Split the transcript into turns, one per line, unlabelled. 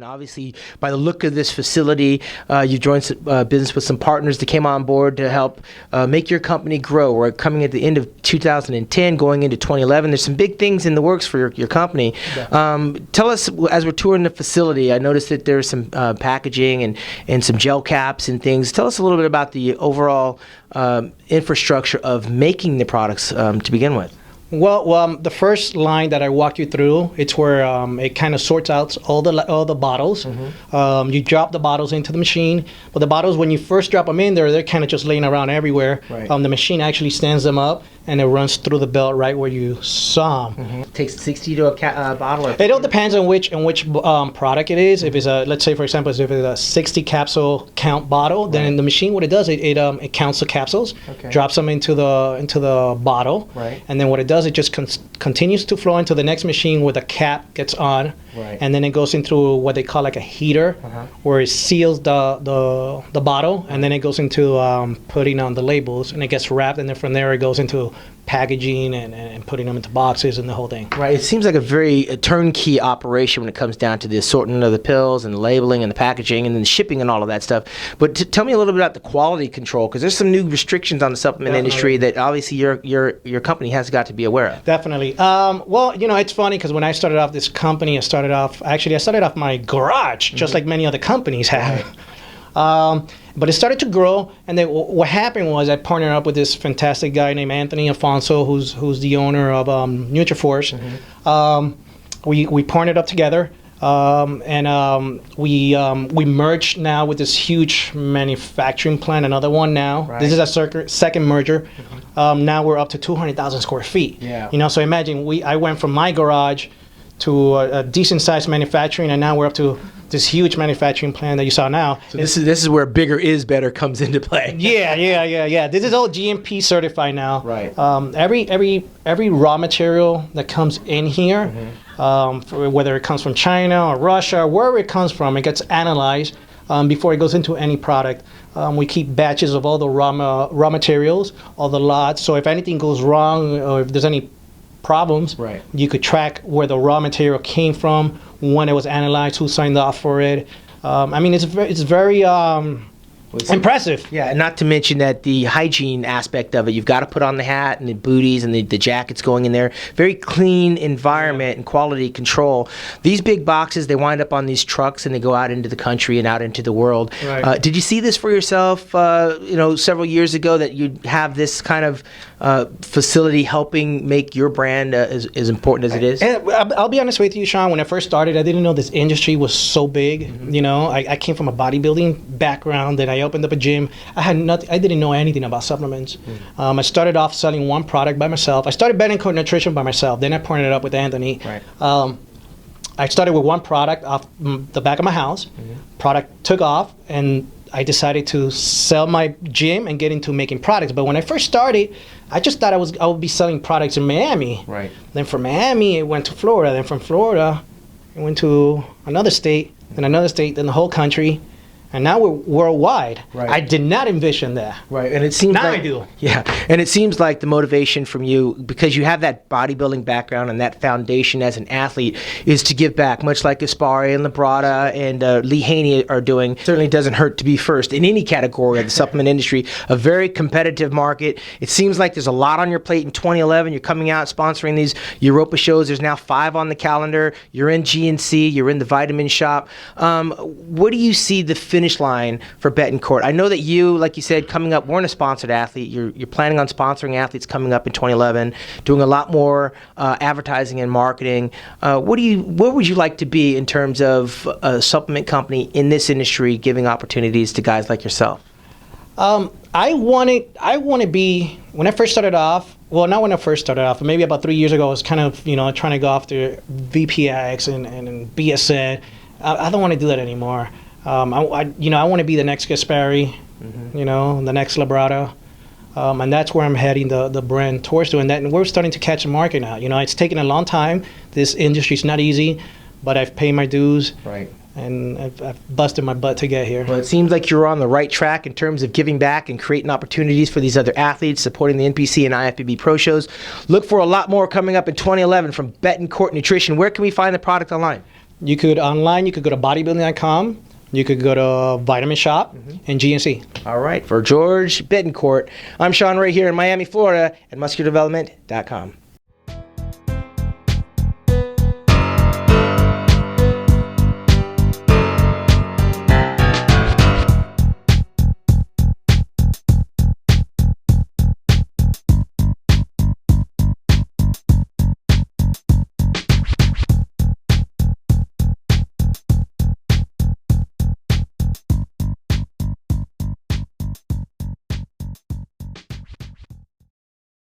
Obviously, by the look of this facility, you joined business with some partners that came on board to help make your company grow. We're coming at the end of 2010, going into 2011. There's some big things in the works for your company. Yeah. Tell us, as we're touring the facility, I noticed that there's some packaging and some gel caps and things. Tell us a little bit about the overall infrastructure of making the products to begin with.
Well, the first line that I walk you through, it's where it kind of sorts out all the bottles. Mm-hmm. You drop the bottles into the machine, but the bottles, when you first drop them in there, they're kind of just laying around everywhere. Right. The machine actually stands them up, and it runs through the belt right where you saw them.
Mm-hmm. It takes 60 to a bottle.
It all depends on which product it is. If it's let's say for example, if it's a 60 capsule count bottle, right, then in the machine, what it does, it counts the capsules, okay, drops them into the bottle, right, and then what it does, it just continues to flow into the next machine where the cap gets on, right, and then it goes into what they call like a heater, where it seals the bottle, and then it goes into putting on the labels, and it gets wrapped, and then from there it goes into packaging and putting them into boxes and the whole thing.
Right. It seems like a very turnkey operation when it comes down to the assortment of the pills and the labeling and the packaging and then the shipping and all of that stuff. But tell me a little bit about the quality control, because there's some new restrictions on the supplement industry that obviously your company has got to be aware of.
Definitely. Well, it's funny because when I started off this company, I started off my garage, just like many other companies have. But it started to grow, and then what happened was I partnered up with this fantastic guy named Anthony Alfonso, who's the owner of Nutriforce. Mm-hmm. We partnered up together, and we merged now with this huge manufacturing plant. Another one now. Right. This is our second merger. Mm-hmm. Now we're up to 200,000 square feet. Yeah. So imagine I went from my garage to a decent sized manufacturing, and now we're up to this huge manufacturing plant that you saw now.
So this is where bigger is better comes into play.
Yeah. This is all GMP certified now.
Right.
Every raw material that comes in here, whether it comes from China or Russia, or wherever it comes from, it gets analyzed before it goes into any product. We keep batches of all the raw materials, all the lots. So if anything goes wrong, or if there's any problems, right, you could track where the raw material came from, when it was analyzed, who signed off for it. It's very impressive.
Yeah, and not to mention that the hygiene aspect of it, you've got to put on the hat and the booties and the jackets going in there. Very clean environment and quality control. These big boxes, they wind up on these trucks and they go out into the country and out into the world. Right. Did you see this for yourself, several years ago, that you'd have this kind of facility helping make your brand as important as it is?
And I'll be honest with you, Shawn, when I first started, I didn't know this industry was so big. Mm-hmm. I came from a bodybuilding background, and I opened up a gym. I didn't know anything about supplements. I started off selling one product by myself. I started Betancourt Nutrition by myself. Then I partnered up with Anthony. Right. I started with one product off the back of my house. Mm-hmm. Product took off, and I decided to sell my gym and get into making products. But when I first started, I just thought I would be selling products in Miami. Right. Then from Miami, it went to Florida. Then from Florida, it went to another state, then another state, then the whole country. And now we're worldwide. Right. I did not envision that.
Right, and it seems
now
like,
I do.
Yeah, and it seems like the motivation from you, because you have that bodybuilding background and that foundation as an athlete, is to give back, much like Aspari and Labrada and Lee Haney are doing. Certainly doesn't hurt to be first in any category of the supplement industry. A very competitive market. It seems like there's a lot on your plate in 2011. You're coming out sponsoring these Europa shows. There's now 5 on the calendar. You're in GNC. You're in the Vitamin Shop. What do you see the finish line for Betancourt? I know that you, like you said, coming up, weren't a sponsored athlete. You're planning on sponsoring athletes coming up in 2011, doing a lot more advertising and marketing. Where would you like to be in terms of a supplement company in this industry, giving opportunities to guys like yourself?
I want to be, when I first started off, well, not when I first started off, but maybe about 3 years ago, I was kind of, trying to go after VPX and BSN. I don't want to do that anymore. I want to be the next Gaspari, mm-hmm, the next Labrada, and that's where I'm heading the brand towards doing that. And we're starting to catch the market now. It's taken a long time. This industry's not easy, but I've paid my dues. Right. And I've busted my butt to get here.
Well, it seems like you're on the right track in terms of giving back and creating opportunities for these other athletes, supporting the NPC and IFBB Pro shows. Look for a lot more coming up in 2011 from Betancourt Nutrition. Where can we find the product online?
You could online, you could go to bodybuilding.com. You could go to Vitamin Shop and GNC.
All right. For Jorge Betancourt, I'm Shawn Ray here in Miami, Florida at musculardevelopment.com.